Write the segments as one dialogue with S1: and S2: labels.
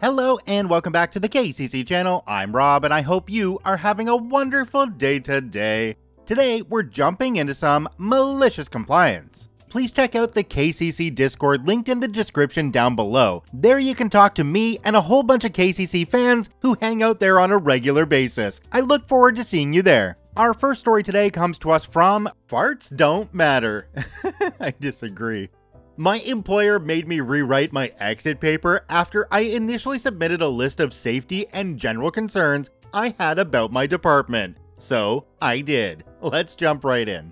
S1: Hello and welcome back to the KCC channel. I'm Rob and I hope you are having a wonderful day today. Today we're jumping into some malicious compliance. Please check out the KCC Discord linked in the description down below. There you can talk to me and a whole bunch of KCC fans who hang out there on a regular basis. I look forward to seeing you there. Our first story today comes to us from Farts Don't Matter. I disagree. My employer made me rewrite my exit paper after I initially submitted a list of safety and general concerns I had about my department. So I did. Let's jump right in.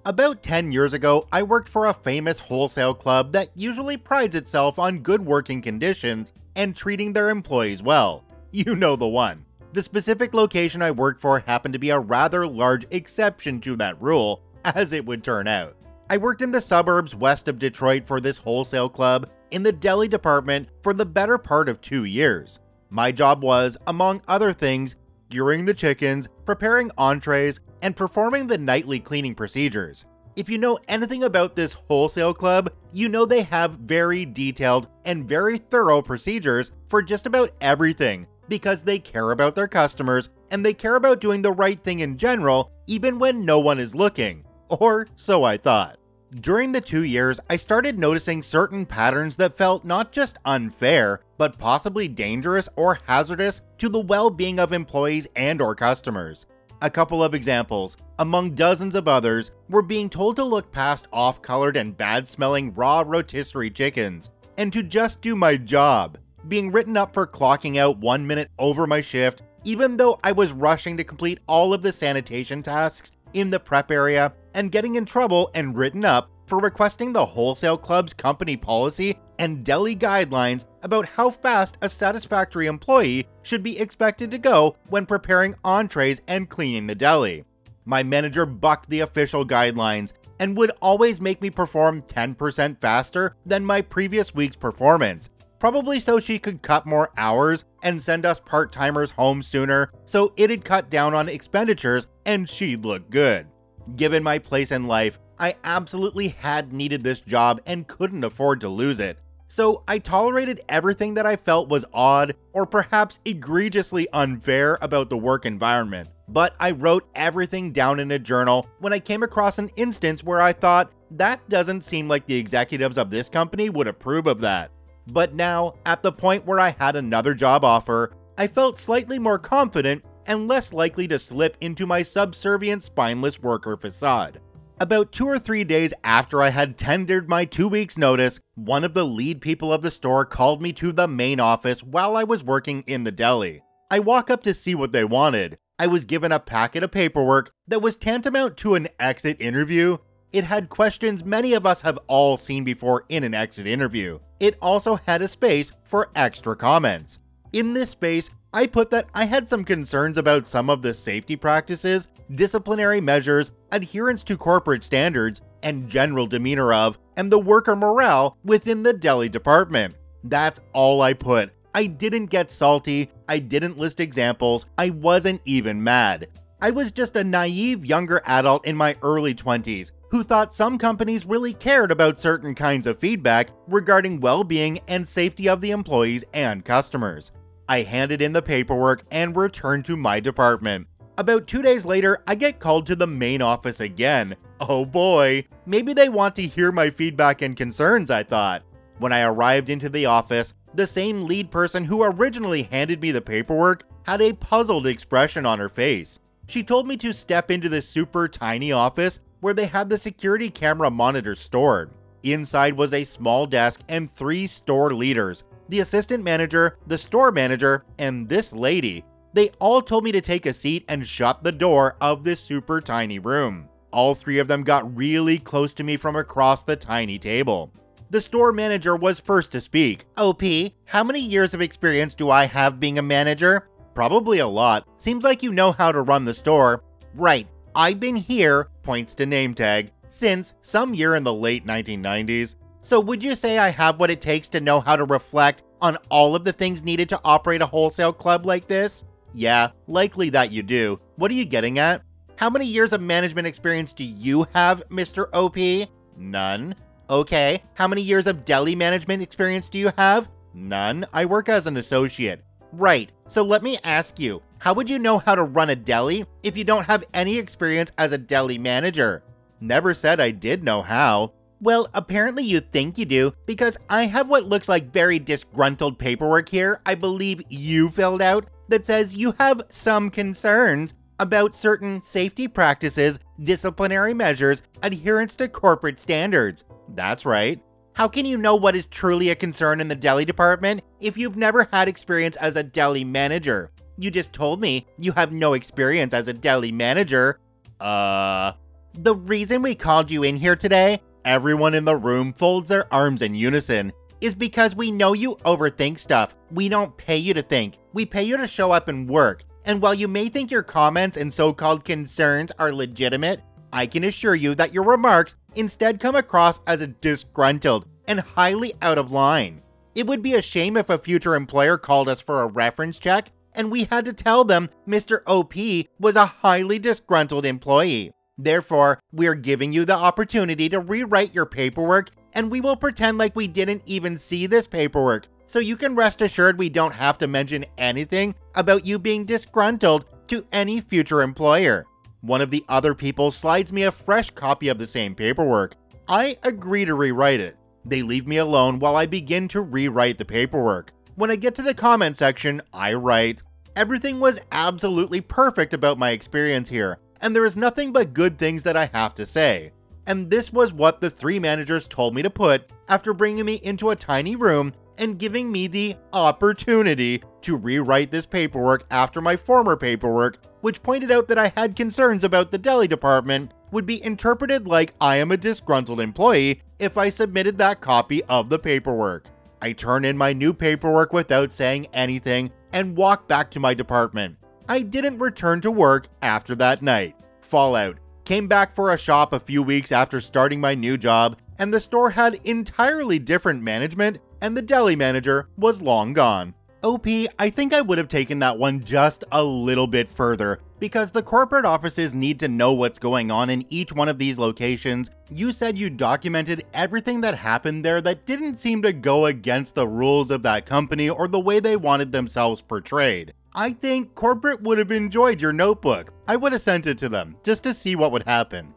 S1: About 10 years ago, I worked for a famous wholesale club that usually prides itself on good working conditions and treating their employees well. You know the one. The specific location I worked for happened to be a rather large exception to that rule, as it would turn out. I worked in the suburbs west of Detroit for this wholesale club in the deli department for the better part of 2 years. My job was, among other things, skewering the chickens, preparing entrees, and performing the nightly cleaning procedures. If you know anything about this wholesale club, you know they have very detailed and very thorough procedures for just about everything because they care about their customers and they care about doing the right thing in general even when no one is looking. Or so I thought. During the 2 years, I started noticing certain patterns that felt not just unfair, but possibly dangerous or hazardous to the well-being of employees and/or customers. A couple of examples, among dozens of others, were being told to look past off-colored and bad-smelling raw rotisserie chickens, and to just do my job, being written up for clocking out 1 minute over my shift, even though I was rushing to complete all of the sanitation tasks in the prep area, and getting in trouble and written up for requesting the wholesale club's company policy and deli guidelines about how fast a satisfactory employee should be expected to go when preparing entrees and cleaning the deli. My manager bucked the official guidelines and would always make me perform 10% faster than my previous week's performance, probably so she could cut more hours and send us part-timers home sooner so it'd cut down on expenditures and she'd look good. Given my place in life, I absolutely had needed this job and couldn't afford to lose it. So I tolerated everything that I felt was odd or perhaps egregiously unfair about the work environment. But I wrote everything down in a journal when I came across an instance where I thought, that doesn't seem like the executives of this company would approve of that. But now, at the point where I had another job offer, I felt slightly more confident and less likely to slip into my subservient spineless worker facade. About 2 or 3 days after I had tendered my 2 weeks notice, one of the lead people of the store called me to the main office while I was working in the deli. I walk up to see what they wanted. I was given a packet of paperwork that was tantamount to an exit interview. It had questions many of us have all seen before in an exit interview. It also had a space for extra comments. In this space, I put that I had some concerns about some of the safety practices, disciplinary measures, adherence to corporate standards, and general demeanor of, and the worker morale within the deli department. That's all I put. I didn't get salty, I didn't list examples, I wasn't even mad. I was just a naive younger adult in my early 20s who thought some companies really cared about certain kinds of feedback regarding well-being and safety of the employees and customers. I handed in the paperwork and returned to my department. About 2 days later, I get called to the main office again. Oh boy, maybe they want to hear my feedback and concerns, I thought. When I arrived into the office, the same lead person who originally handed me the paperwork had a puzzled expression on her face. She told me to step into this super tiny office where they had the security camera monitors stored. Inside was a small desk and 3 store leaders, the assistant manager, the store manager, and this lady. They all told me to take a seat and shut the door of this super tiny room. All 3 of them got really close to me from across the tiny table. The store manager was first to speak. OP, how many years of experience do I have being a manager? Probably a lot. Seems like you know how to run the store. Right, I've been here, points to name tag, since some year in the late 1990s. So would you say I have what it takes to know how to reflect on all of the things needed to operate a wholesale club like this? Yeah, likely that you do. What are you getting at? How many years of management experience do you have, Mr. OP? None. Okay, how many years of deli management experience do you have? None. I work as an associate. Right, so let me ask you, how would you know how to run a deli if you don't have any experience as a deli manager? Never said I did know how. Well, apparently you think you do, because I have what looks like very disgruntled paperwork here I believe you filled out that says you have some concerns about certain safety practices, disciplinary measures, adherence to corporate standards. That's right. How can you know what is truly a concern in the deli department if you've never had experience as a deli manager? You just told me you have no experience as a deli manager. The reason we called you in here today, everyone in the room folds their arms in unison, is because we know you overthink stuff. We don't pay you to think. We pay you to show up and work. And while you may think your comments and so-called concerns are legitimate, I can assure you that your remarks instead come across as a disgruntled and highly out of line. It would be a shame if a future employer called us for a reference check and we had to tell them Mr. OP was a highly disgruntled employee. Therefore, we are giving you the opportunity to rewrite your paperwork, and we will pretend like we didn't even see this paperwork, so you can rest assured we don't have to mention anything about you being disgruntled to any future employer. One of the other people slides me a fresh copy of the same paperwork. I agree to rewrite it. They leave me alone while I begin to rewrite the paperwork. When I get to the comment section, I write, "Everything was absolutely perfect about my experience here, and there is nothing but good things that I have to say." And this was what the three managers told me to put after bringing me into a tiny room and giving me the opportunity to rewrite this paperwork after my former paperwork, which pointed out that I had concerns about the deli department, would be interpreted like I am a disgruntled employee if I submitted that copy of the paperwork. I turn in my new paperwork without saying anything and walk back to my department. I didn't return to work after that night. Fallout. Came back for a shop a few weeks after starting my new job, and the store had entirely different management, and the deli manager was long gone. OP, I think I would have taken that one just a little bit further, because the corporate offices need to know what's going on in each one of these locations. You said you documented everything that happened there that didn't seem to go against the rules of that company or the way they wanted themselves portrayed. I think corporate would have enjoyed your notebook. I would have sent it to them, just to see what would happen.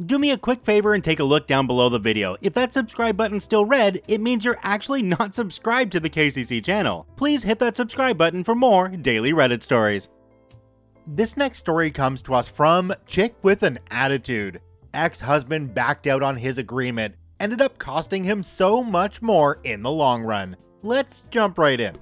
S1: Do me a quick favor and take a look down below the video. If that subscribe button's still red, it means you're actually not subscribed to the KCC channel. Please hit that subscribe button for more daily Reddit stories. This next story comes to us from Chick with an Attitude. Ex-husband backed out on his agreement, ended up costing him so much more in the long run. Let's jump right in.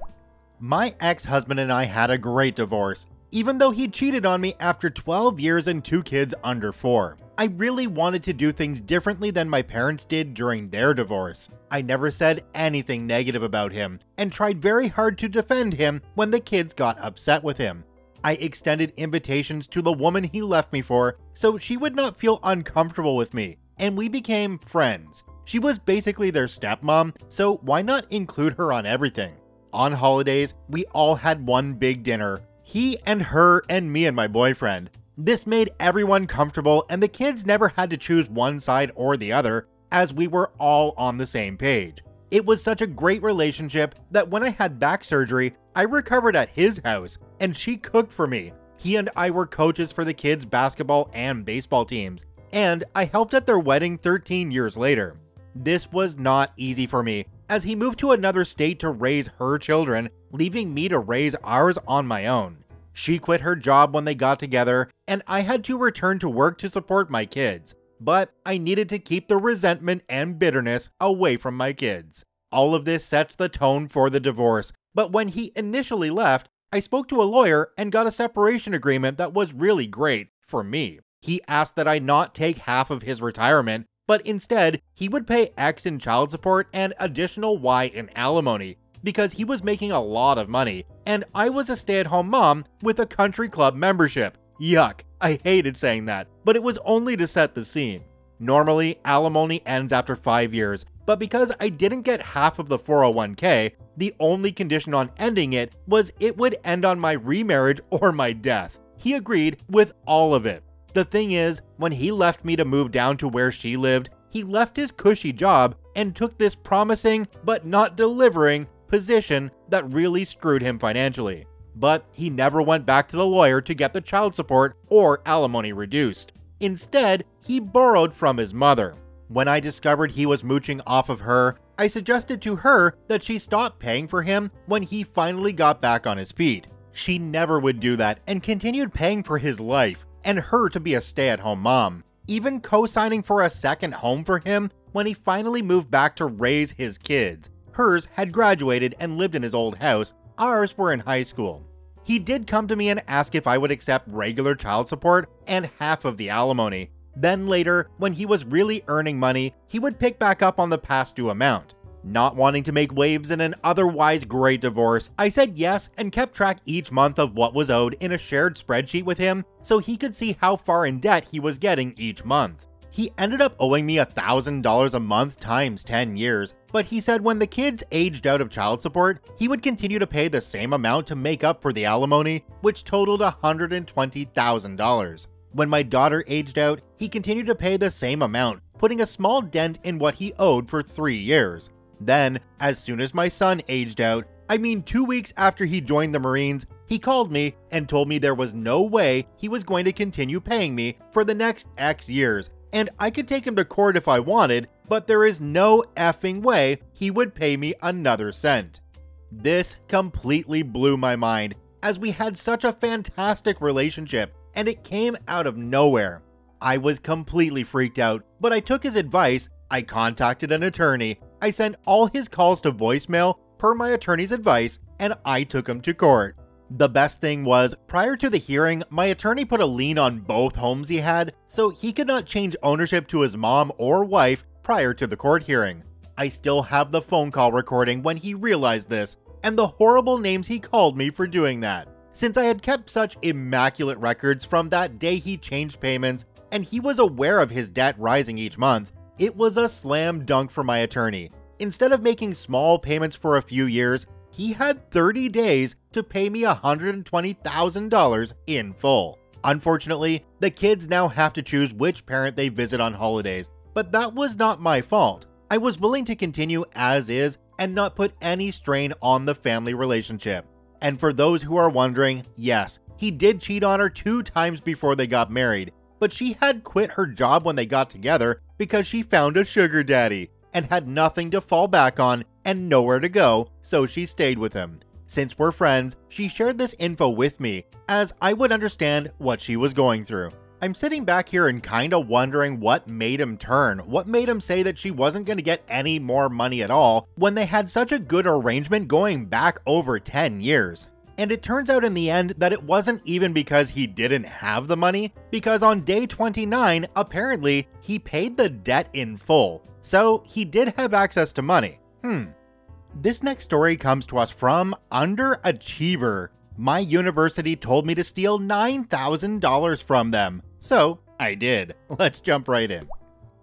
S1: My ex-husband and I had a great divorce, even though he cheated on me after 12 years and 2 kids under 4. I really wanted to do things differently than my parents did during their divorce. I never said anything negative about him and tried very hard to defend him when the kids got upset with him. I extended invitations to the woman he left me for so she would not feel uncomfortable with me, and we became friends. She was basically their stepmom, so why not include her on everything? On holidays, we all had one big dinner. He and her and me and my boyfriend. This made everyone comfortable and the kids never had to choose one side or the other, as we were all on the same page. It was such a great relationship that when I had back surgery, I recovered at his house and she cooked for me. He and I were coaches for the kids' basketball and baseball teams, and I helped at their wedding 13 years later. This was not easy for me, as he moved to another state to raise her children, leaving me to raise ours on my own. She quit her job when they got together, and I had to return to work to support my kids. But I needed to keep the resentment and bitterness away from my kids. All of this sets the tone for the divorce, but when he initially left, I spoke to a lawyer and got a separation agreement that was really great for me. He asked that I not take half of his retirement, but instead, he would pay X in child support and additional Y in alimony, because he was making a lot of money, and I was a stay-at-home mom with a country club membership. Yuck, I hated saying that, but it was only to set the scene. Normally, alimony ends after 5 years, but because I didn't get half of the 401k, the only condition on ending it was it would end on my remarriage or my death. He agreed with all of it. The thing is, when he left me to move down to where she lived, he left his cushy job and took this promising but not delivering position that really screwed him financially. But he never went back to the lawyer to get the child support or alimony reduced. Instead, he borrowed from his mother. When I discovered he was mooching off of her, I suggested to her that she stop paying for him when he finally got back on his feet. She never would do that and continued paying for his life and her to be a stay-at-home mom, even co-signing for a second home for him when he finally moved back to raise his kids. Hers had graduated and lived in his old house, ours were in high school. He did come to me and ask if I would accept regular child support and half of the alimony. Then later, when he was really earning money, he would pick back up on the past due amount. Not wanting to make waves in an otherwise great divorce, I said yes and kept track each month of what was owed in a shared spreadsheet with him so he could see how far in debt he was getting each month. He ended up owing me $1,000 a month times 10 years, but he said when the kids aged out of child support, he would continue to pay the same amount to make up for the alimony, which totaled $120,000. When my daughter aged out, he continued to pay the same amount, putting a small dent in what he owed for 3 years. Then, as soon as my son aged out, 2 weeks after he joined the Marines, he called me and told me there was no way he was going to continue paying me for the next X years, and I could take him to court if I wanted, but there is no effing way he would pay me another cent. This completely blew my mind, as we had such a fantastic relationship, and it came out of nowhere. I was completely freaked out, but I took his advice. I contacted an attorney, I sent all his calls to voicemail per my attorney's advice, and I took him to court. The best thing was, prior to the hearing, my attorney put a lien on both homes he had, so he could not change ownership to his mom or wife prior to the court hearing. I still have the phone call recording when he realized this, and the horrible names he called me for doing that. Since I had kept such immaculate records from that day he changed payments, and he was aware of his debt rising each month, it was a slam dunk for my attorney. Instead of making small payments for a few years, he had 30 days to pay me $120,000 in full. Unfortunately, the kids now have to choose which parent they visit on holidays, but that was not my fault. I was willing to continue as is and not put any strain on the family relationship. And for those who are wondering, yes, he did cheat on her 2 times before they got married, but she had quit her job when they got together because she found a sugar daddy and had nothing to fall back on and nowhere to go, so she stayed with him. Since we're friends, she shared this info with me, as I would understand what she was going through. I'm sitting back here and kinda wondering what made him turn, what made him say that she wasn't gonna get any more money at all when they had such a good arrangement going back over 10 years. And it turns out in the end that it wasn't even because he didn't have the money, because on day 29, apparently, he paid the debt in full. So he did have access to money. This next story comes to us from Underachiever. My university told me to steal $9,000 from them, so I did. Let's jump right in.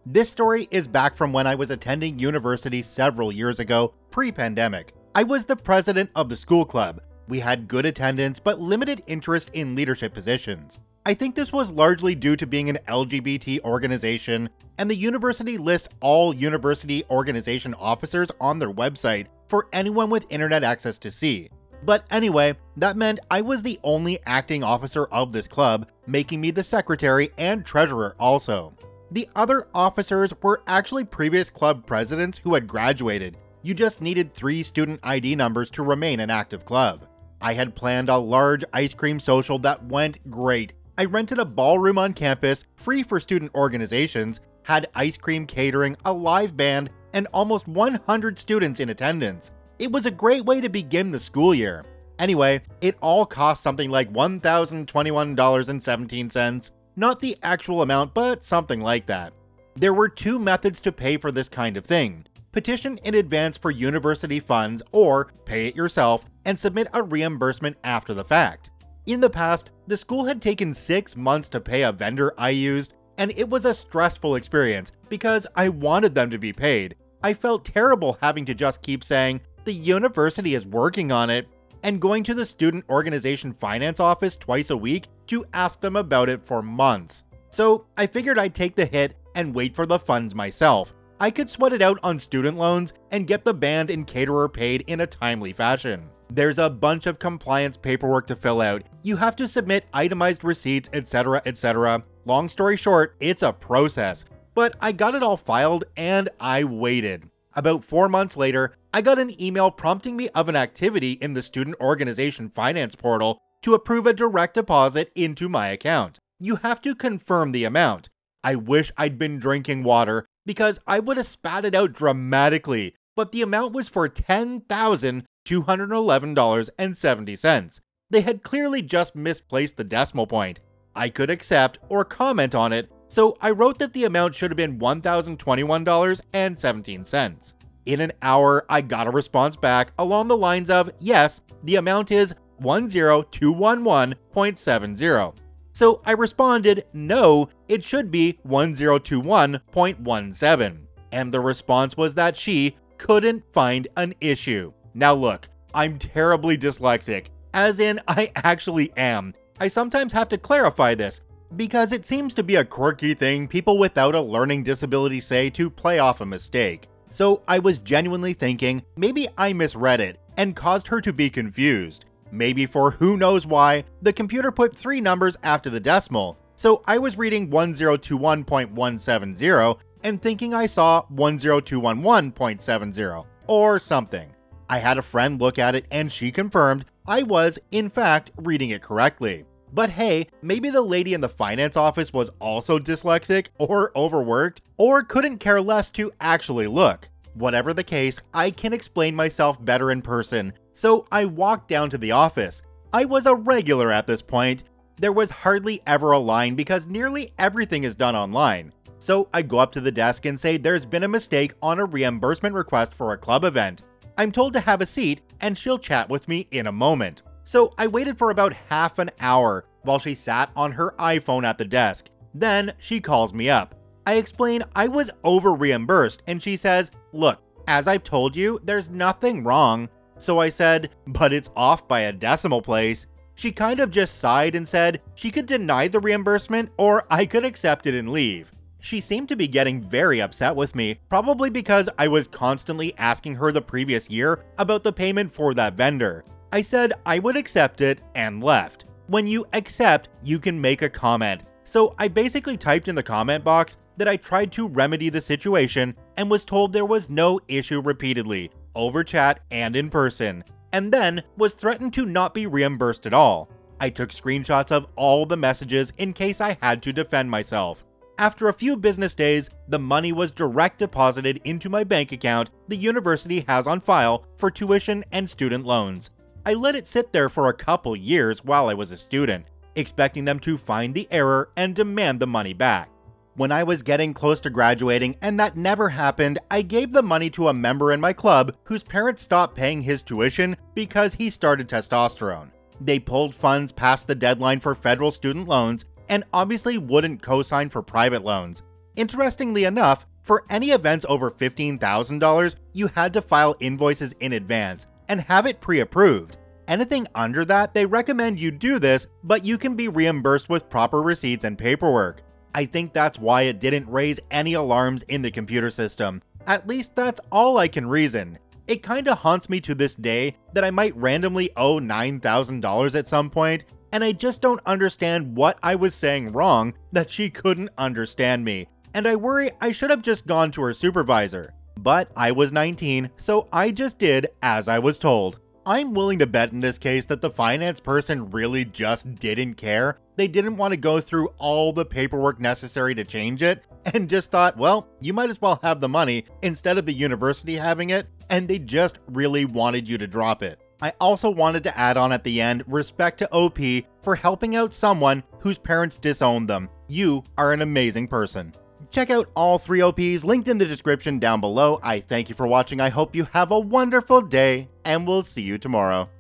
S1: This story is back from when I was attending university several years ago, pre-pandemic. I was the president of the school club. We had good attendance but limited interest in leadership positions. I think this was largely due to being an LGBT organization, and the university lists all university organization officers on their website for anyone with internet access to see. But anyway, that meant I was the only acting officer of this club, making me the secretary and treasurer also. The other officers were actually previous club presidents who had graduated. You just needed 3 student ID numbers to remain an active club. I had planned a large ice cream social that went great. I rented a ballroom on campus, free for student organizations, had ice cream catering, a live band, and almost 100 students in attendance. It was a great way to begin the school year. Anyway, it all cost something like $1,021.17. Not the actual amount, but something like that. There were 2 methods to pay for this kind of thing. Petition in advance for university funds, or pay it yourself and submit a reimbursement after the fact. In the past, the school had taken 6 months to pay a vendor I used, and it was a stressful experience because I wanted them to be paid. I felt terrible having to just keep saying, the university is working on it, and going to the student organization finance office twice a week to ask them about it for months. So I figured I'd take the hit and wait for the funds myself. I could sweat it out on student loans and get the band and caterer paid in a timely fashion. There's a bunch of compliance paperwork to fill out. You have to submit itemized receipts, etc., etc. Long story short, it's a process. But I got it all filed and I waited. About 4 months later, I got an email prompting me of an activity in the student organization finance portal to approve a direct deposit into my account. You have to confirm the amount. I wish I'd been drinking water because I would have spat it out dramatically, but the amount was for $10,211.70. They had clearly just misplaced the decimal point. I could accept or comment on it, so I wrote that the amount should have been $1,021.17. In an hour, I got a response back along the lines of, yes, the amount is 10211.70. So I responded, no, it should be 1021.17. And the response was that she couldn't find an issue. Now look, I'm terribly dyslexic, as in I actually am. I sometimes have to clarify this, because it seems to be a quirky thing people without a learning disability say to play off a mistake. So I was genuinely thinking maybe I misread it and caused her to be confused. Maybe for who knows why, the computer put 3 numbers after the decimal, so I was reading 1021.170 and thinking I saw 10211.70 or something. I had a friend look at it and she confirmed I was, in fact, reading it correctly. But hey, maybe the lady in the finance office was also dyslexic or overworked or couldn't care less to actually look. Whatever the case, I can explain myself better in person, so I walked down to the office. I was a regular at this point. There was hardly ever a line because nearly everything is done online. So I go up to the desk and say there's been a mistake on a reimbursement request for a club event. I'm told to have a seat and she'll chat with me in a moment. So I waited for about half an hour while she sat on her iPhone at the desk. Then she calls me up. I explain I was over-reimbursed and she says, look, as I've told you, there's nothing wrong. So I said, but it's off by a decimal place. She kind of just sighed and said she could deny the reimbursement or I could accept it and leave. She seemed to be getting very upset with me, probably because I was constantly asking her the previous year about the payment for that vendor. I said I would accept it and left. When you accept, you can make a comment. So I basically typed in the comment box that I tried to remedy the situation and was told there was no issue repeatedly, over chat and in person, and then was threatened to not be reimbursed at all. I took screenshots of all the messages in case I had to defend myself. After a few business days, the money was direct deposited into my bank account the university has on file for tuition and student loans. I let it sit there for a couple years while I was a student, expecting them to find the error and demand the money back. When I was getting close to graduating and that never happened, I gave the money to a member in my club whose parents stopped paying his tuition because he started testosterone. They pulled funds past the deadline for federal student loans and obviously wouldn't co-sign for private loans. Interestingly enough, for any events over $15,000, you had to file invoices in advance and have it pre-approved. Anything under that, they recommend you do this, but you can be reimbursed with proper receipts and paperwork. I think that's why it didn't raise any alarms in the computer system. At least that's all I can reason. It kinda haunts me to this day that I might randomly owe $9,000 at some point, and I just don't understand what I was saying wrong that she couldn't understand me, and I worry I should have just gone to her supervisor. But I was 19, so I just did as I was told. I'm willing to bet in this case that the finance person really just didn't care. They didn't want to go through all the paperwork necessary to change it and just thought, well, you might as well have the money instead of the university having it, and they just really wanted you to drop it. I also wanted to add on at the end, respect to OP for helping out someone whose parents disowned them. You are an amazing person. Check out all 3 OPs linked in the description down below. I thank you for watching. I hope you have a wonderful day, and we'll see you tomorrow.